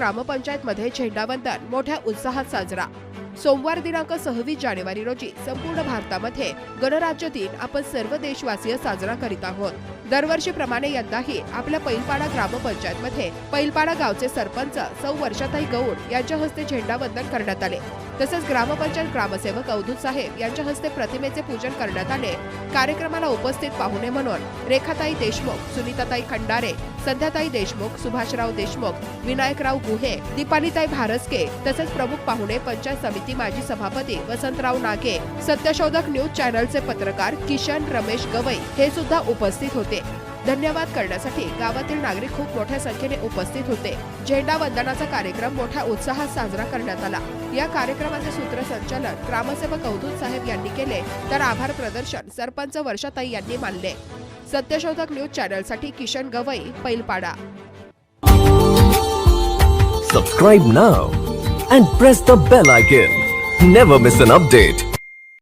ग्रामपंचायतमध्ये झेंडावंदन मोठ्या उत्साहात साजरा। सोमवार दिनांक 26 जानेवारी रोजी संपूर्ण भारतामध्ये गणराज्य दिन आपण सर्व देशवासीय साजरा करीत आहोत। दरवर्षीप्रमाणे यंदाही आपल्या पैलपाडा ग्रामपंचायतमध्ये पैलपाडा गावचे सरपंच सौ वर्षाताई गौड यांच्या हस्ते झेंडावंदन करण्यात आले। तसेच ग्रामपंचायत ग्रामसेवक अवधूत साहेब यांच्या हस्ते प्रतिमेचे पूजन करण्यात आले। कार्यक्रमाला उपस्थित पाहुणे म्हणून रेखाताई देशमुख, सुनीताताई खंडारे, संध्याताई देशमुख, सुभाषराव देशमुख, विनायकराव गुहे, दीपालीताई भारसके तसेच प्रमुख पाहुणे पंचायत समिती माजी सभापती वसंतराव नागे, सत्यशोधक न्यूज चॅनलचे पत्रकार किशन रमेश गवई हे सुद्धा उपस्थित होते। धन्यवाद करण्यासाठी गावातील नागरिक खूप मोठ्या संख्येने उपस्थित होते। झेंडा वंदनाचा कार्यक्रम मोठ्या उत्साहात साजरा करण्यात आला। या कार्यक्रमाचे सूत्रसंचालन ग्रामसेवक अवधूत साहेब यांनी केले, तर आभार प्रदर्शन सरपंच वर्षाताई यांनी मानले। सत्यशोधक न्यूज चॅनलसाठी Kishan Gavai, Pailpada. Subscribe now and press the bell icon. Never miss an update.